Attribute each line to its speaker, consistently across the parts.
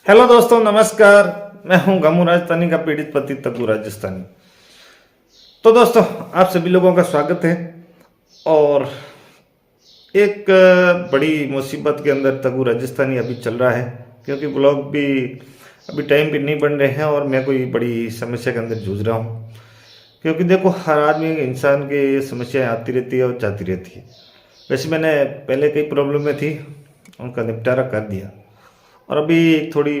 Speaker 1: Hello दोस्तों, नमस्कार। मैं हूं गमू राजस्थानी का पीड़ित पति तग्गू राजस्थानी। तो दोस्तों, आप सभी लोगों का स्वागत है। और एक बड़ी मुसीबत के अंदर तग्गू राजस्थानी अभी चल रहा है, क्योंकि ब्लॉग भी अभी टाइम पे नहीं बन रहे हैं और मैं कोई बड़ी समस्या के अंदर जूझ रहा हूं। क्योंकि देखो, हर आदमी इंसान की समस्याएं आती रहती है और जाती रहती है। वैसे मैंने पहले कई प्रॉब्लम में थी, उनका निपटारा कर दिया और अभी एक थोड़ी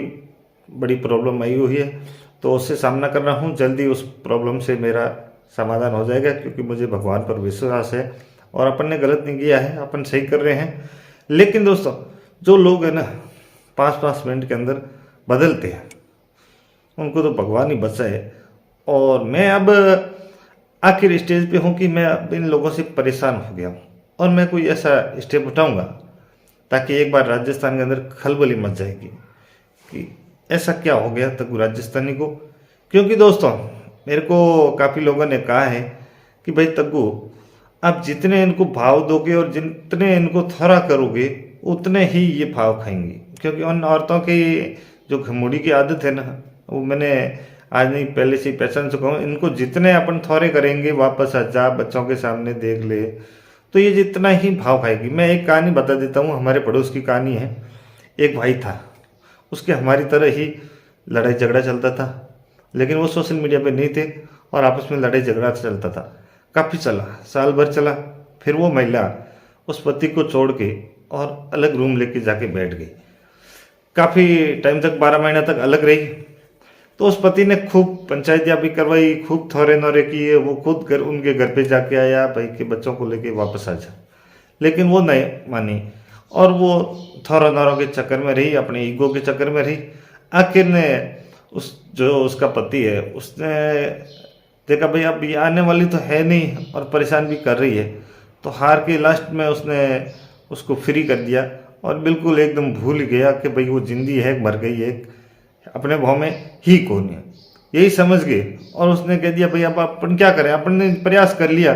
Speaker 1: बड़ी प्रॉब्लम आई हुई है, तो उससे सामना कर रहा हूँ। जल्दी उस प्रॉब्लम से मेरा समाधान हो जाएगा, क्योंकि मुझे भगवान पर विश्वास है और अपन ने गलत नहीं किया है, अपन सही कर रहे हैं। लेकिन दोस्तों, जो लोग हैं ना 5-5 मिनट के अंदर बदलते हैं, उनको तो भगवान ही बचाए। और मैं अब आखिर स्टेज पे हूँ कि मैं अब इन लोगों से परेशान हो गया हूँ और मैं कोई ऐसा स्टेप उठाऊंगा ताकि एक बार राजस्थान के अंदर खलबली मच जाएगी कि ऐसा क्या हो गया तग्गू राजस्थानी को। क्योंकि दोस्तों, मेरे को काफ़ी लोगों ने कहा है कि भाई तग्गू, आप जितने इनको भाव दोगे और जितने इनको थोड़ा करोगे उतने ही ये भाव खाएंगी। क्योंकि उन औरतों की जो घमोड़ी की आदत है ना, वो मैंने आज नहीं पहले से ही पहचान चुका हूँ। इनको जितने अपन थोड़े करेंगे, वापस आ जा, बच्चों के सामने देख ले, तो ये जितना ही भाव खाएगी। मैं एक कहानी बता देता हूँ, हमारे पड़ोस की कहानी है। एक भाई था, उसके हमारी तरह ही लड़ाई झगड़ा चलता था, लेकिन वो सोशल मीडिया पे नहीं थे और आपस में लड़ाई झगड़ा चलता था। काफ़ी चला, साल भर चला। फिर वो महिला उस पति को छोड़ के और अलग रूम लेके जाके बैठ गई। काफ़ी टाइम तक, 12 महीना तक अलग रही। तो उस पति ने खूब पंचायतियाँ भी करवाई, खूब थोड़े नौरे किए। वो खुद उनके घर पे जाके आया, भाई के बच्चों को लेके वापस आ जा। लेकिन वो नहीं मानी और वो थोड़ा नौरों के चक्कर में रही, अपने ईगो के चक्कर में रही। आखिर ने जो उसका पति है, उसने देखा भाई अब ये आने वाली तो है नहीं और परेशान भी कर रही है, तो हार के लास्ट में उसने उसको फ्री कर दिया और बिल्कुल एकदम भूल गया कि भाई वो जिंदी है, मर गई है, अपने भाव में ही कौन है, यही समझ गए। और उसने कह दिया भाई अब अपन क्या करें, अपन ने प्रयास कर लिया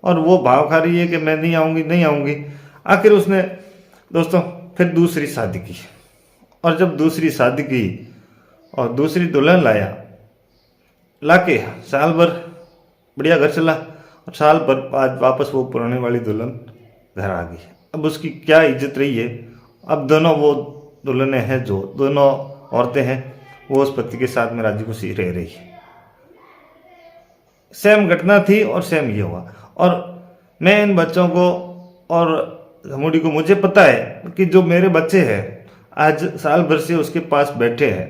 Speaker 1: और वो भाव खा रही है कि मैं नहीं आऊँगी, नहीं आऊँगी। आखिर उसने दोस्तों फिर दूसरी शादी की, और जब दूसरी शादी की और दूसरी दुल्हन लाके साल भर बढ़िया घर चला और साल भर बाद वापस वो पुराने वाली दुल्हन घर आ गई। अब उसकी क्या इज्जत रही है। अब दोनों वो दुल्हनें हैं, जो दोनों औरतें हैं, वो उस पति के साथ में राजी खुशी रह रही है। सेम घटना थी और सेम ये हुआ। और मैं इन बच्चों को और घमोड़ी को, मुझे पता है कि जो मेरे बच्चे हैं आज साल भर से उसके पास बैठे हैं,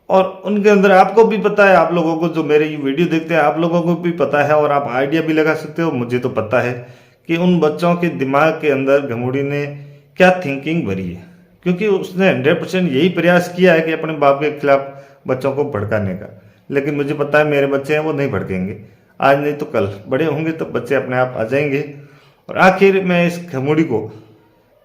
Speaker 1: और उनके अंदर, आपको भी पता है, आप लोगों को जो मेरे ये वीडियो देखते हैं, आप लोगों को भी पता है और आप आइडिया भी लगा सकते हो। मुझे तो पता है कि उन बच्चों के दिमाग के अंदर घमोड़ी ने क्या थिंकिंग भरी है। क्योंकि उसने 100% यही प्रयास किया है कि अपने बाप के खिलाफ बच्चों को भड़काने का। लेकिन मुझे पता है मेरे बच्चे हैं, वो नहीं भड़केंगे। आज नहीं तो कल बड़े होंगे तब बच्चे अपने आप आ जाएंगे। और आखिर मैं इस घमोड़ी को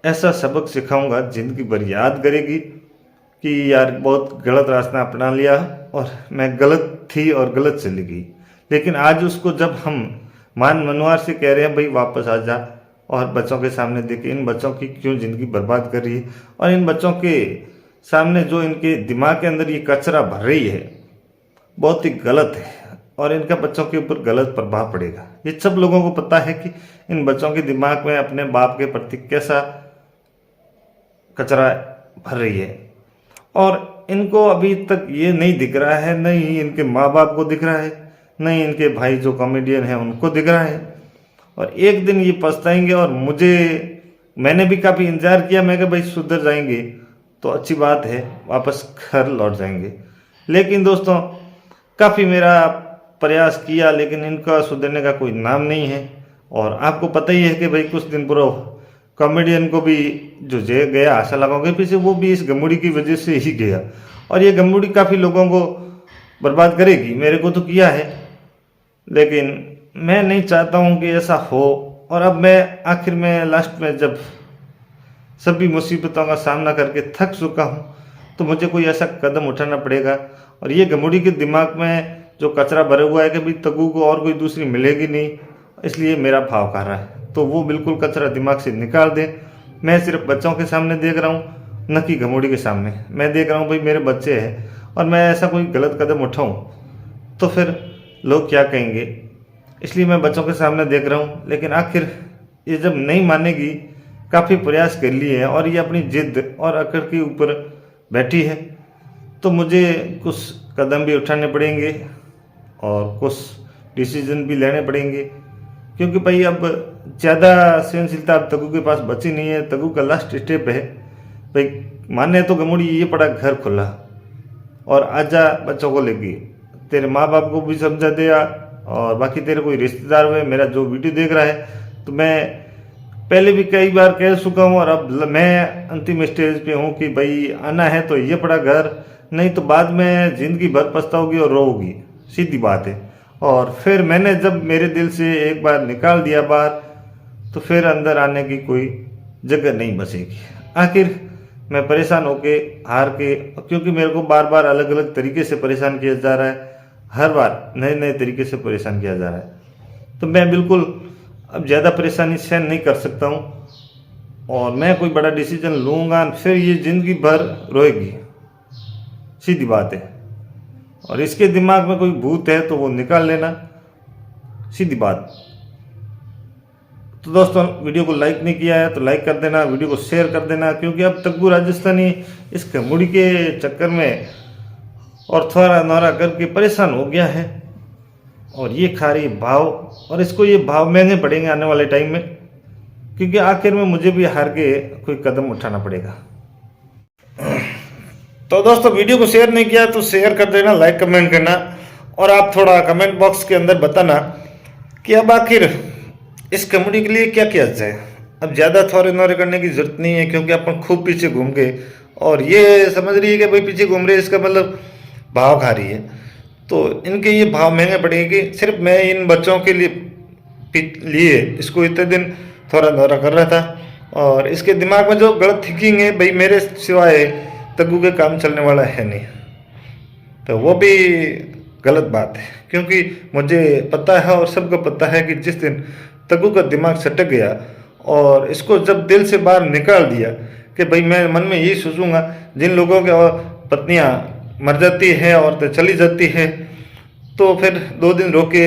Speaker 1: ऐसा सबक सिखाऊंगा, जिंदगी भर याद करेगी कि यार बहुत गलत रास्ता अपना लिया और मैं गलत थी और गलत चली गई। लेकिन आज उसको जब हम मान मनवार से कह रहे हैं भाई वापस आ जा, और बच्चों के सामने देखे इन बच्चों की क्यों ज़िंदगी बर्बाद कर रही है, और इन बच्चों के सामने जो इनके दिमाग के अंदर ये कचरा भर रही है, बहुत ही गलत है और इनका बच्चों के ऊपर गलत प्रभाव पड़ेगा। ये सब लोगों को पता है कि इन बच्चों के दिमाग में अपने बाप के प्रति कैसा कचरा भर रही है। और इनको अभी तक ये नहीं दिख रहा है, नहीं इनके माँ बाप को दिख रहा है, नहीं इनके भाई जो कॉमेडियन हैं उनको दिख रहा है। और एक दिन ये पछताएंगे। और मैंने भी काफ़ी इंतजार किया, मैं कहा भाई सुधर जाएंगे तो अच्छी बात है, वापस घर लौट जाएंगे। लेकिन दोस्तों, काफ़ी मेरा प्रयास किया, लेकिन इनका सुधरने का कोई नाम नहीं है। और आपको पता ही है कि भाई कुछ दिन पूर्व कॉमेडियन को भी जो गया आशा लगाओ के पीछे, वो भी इस घमोड़ी की वजह से ही गया। और ये घमोड़ी काफ़ी लोगों को बर्बाद करेगी, मेरे को तो किया है, लेकिन मैं नहीं चाहता हूँ कि ऐसा हो। और अब मैं आखिर में लास्ट में जब सभी मुसीबतों का सामना करके थक चुका हूँ, तो मुझे कोई ऐसा कदम उठाना पड़ेगा। और ये घमोड़ी के दिमाग में जो कचरा भरा हुआ है कि भाई तग्गू को और कोई दूसरी मिलेगी नहीं, इसलिए मेरा भाव खा रहा है, तो वो बिल्कुल कचरा दिमाग से निकाल दें। मैं सिर्फ बच्चों के सामने देख रहा हूँ न कि घमोड़ी के सामने। मैं देख रहा हूँ भाई मेरे बच्चे हैं और मैं ऐसा कोई गलत कदम उठाऊँ तो फिर लोग क्या कहेंगे, इसलिए मैं बच्चों के सामने देख रहा हूँ। लेकिन आखिर ये जब नहीं मानेगी, काफ़ी प्रयास कर लिए हैं और ये अपनी जिद और अकड़ के ऊपर बैठी है, तो मुझे कुछ कदम भी उठाने पड़ेंगे और कुछ डिसीजन भी लेने पड़ेंगे, क्योंकि भाई अब ज़्यादा सहनशीलता अब तगू के पास बची नहीं है। तगू का लास्ट स्टेप है भाई, माने तो घमोड़ी ये पड़ा घर खुला और आजा बच्चों को लेके, तेरे माँ बाप को भी समझा दिया और बाकी तेरे कोई रिश्तेदार हुए, मेरा जो वीडियो देख रहा है, तो मैं पहले भी कई बार कह चुका हूँ और अब मैं अंतिम स्टेज पे हूँ कि भाई आना है तो ये पड़ा घर, नहीं तो बाद में ज़िंदगी भर पछताओगी और रोओगी, सीधी बात है। और फिर मैंने जब मेरे दिल से एक बार निकाल दिया बाहर, तो फिर अंदर आने की कोई जगह नहीं बचेगी। आखिर मैं परेशान होके हार के, क्योंकि मेरे को बार बार अलग अलग तरीके से परेशान किया जा रहा है, हर बार नए नए तरीके से परेशान किया जा रहा है, तो मैं बिल्कुल अब ज़्यादा परेशानी सहन नहीं कर सकता हूँ और मैं कोई बड़ा डिसीजन लूँगा फिर ये ज़िंदगी भर रोएगी, सीधी बात है। और इसके दिमाग में कोई भूत है तो वो निकाल लेना, सीधी बात। तो दोस्तों वीडियो को लाइक नहीं किया है तो लाइक कर देना, वीडियो को शेयर कर देना, क्योंकि अब तग्गू राजस्थानी इस घमोड़ी के चक्कर में और थोड़ा नौरा करके परेशान हो गया है और ये खा रही भाव, और इसको ये भाव महंगे पड़ेंगे आने वाले टाइम में, क्योंकि आखिर में मुझे भी हार के कोई कदम उठाना पड़ेगा। तो दोस्तों वीडियो को शेयर नहीं किया तो शेयर कर देना, लाइक कमेंट करना, और आप थोड़ा कमेंट बॉक्स के अंदर बताना कि अब आखिर इस कमेडी के लिए क्या किया जाए। अब ज़्यादा थोड़े नौरे करने की जरूरत नहीं है, क्योंकि अपन खूब पीछे घूम गए और ये समझ रही है कि भाई पीछे घूम रहे, इसका मतलब भाव खा रही है, तो इनके ये भाव महंगे पड़ेंगे। सिर्फ मैं इन बच्चों के लिए इसको इतने दिन थोड़ा नौरा कर रहा था और इसके दिमाग में जो गलत थिंकिंग है, भाई मेरे सिवाय तग्गू के काम चलने वाला है नहीं, तो वो भी गलत बात है। क्योंकि मुझे पता है और सबको पता है कि जिस दिन तग्गू का दिमाग सटक गया और इसको जब दिल से बाहर निकाल दिया कि भाई मैं मन में यही सोचूंगा, जिन लोगों के पत्नियां मर जाती है, औरतें चली जाती है, तो फिर 2 दिन रो के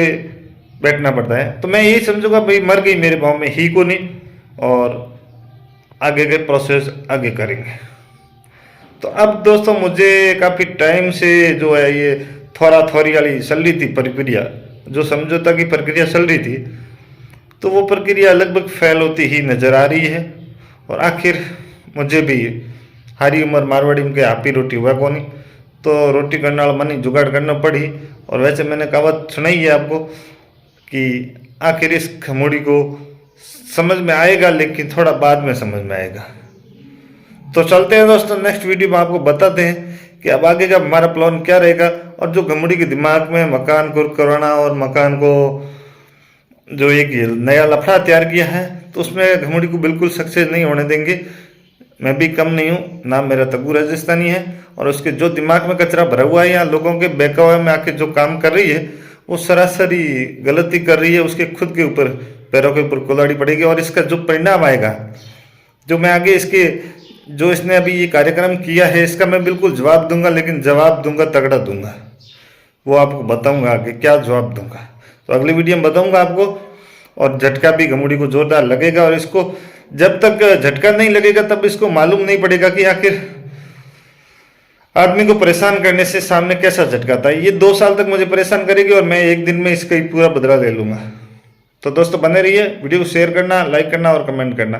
Speaker 1: बैठना पड़ता है, तो मैं यही समझूंगा भाई मर गई मेरे भाव में ही को नहीं, और आगे के प्रोसेस आगे करेंगे। तो अब दोस्तों मुझे काफ़ी टाइम से जो है ये थोड़ा थोड़ी वाली चल रही थी प्रक्रिया, जो समझौता की प्रक्रिया चल रही थी, तो वो प्रक्रिया लगभग फेल होती ही नज़र आ रही है। और आखिर मुझे भी हारी उम्र मारवाड़ी में के हापी रोटी हुआ को नहीं, तो रोटी करने वाला मनी जुगाड़ करना पड़ी। और वैसे मैंने कहावत सुनाई है आपको कि आखिर इस घमोड़ी को समझ में आएगा, लेकिन थोड़ा बाद में समझ में आएगा। तो चलते हैं दोस्तों, नेक्स्ट वीडियो में आपको बताते हैं कि अब आगे का हमारा प्लान क्या रहेगा। और जो घमोड़ी के दिमाग में मकान को करवाना और मकान को जो एक नया लफड़ा तैयार किया है, तो उसमें घमोड़ी को बिल्कुल सक्सेस नहीं होने देंगे। मैं भी कम नहीं हूँ, नाम मेरा तग्गू राजस्थानी है, और उसके जो दिमाग में कचरा भरा हुआ है या लोगों के बहकावे में आके जो काम कर रही है, वो सरासरी गलती कर रही है। उसके खुद के ऊपर पैरों के ऊपर कुल्हाड़ी पड़ेगी और इसका जो परिणाम आएगा, जो मैं आगे इसके जो इसने अभी ये कार्यक्रम किया है, इसका मैं बिल्कुल जवाब दूंगा, लेकिन जवाब दूंगा तगड़ा दूंगा। वो आपको बताऊंगा आगे क्या जवाब दूंगा, तो अगली वीडियो में बताऊंगा आपको। और झटका भी घमोड़ी को जोरदार लगेगा, और इसको जब तक झटका नहीं लगेगा तब इसको मालूम नहीं पड़ेगा कि आखिर आदमी को परेशान करने से सामने कैसा झटका था। ये 2 साल तक मुझे परेशान करेगी और मैं एक दिन में इसका ही पूरा बदला ले लूंगा। तो दोस्तों बने रहिए, वीडियो को शेयर करना, लाइक करना और कमेंट करना।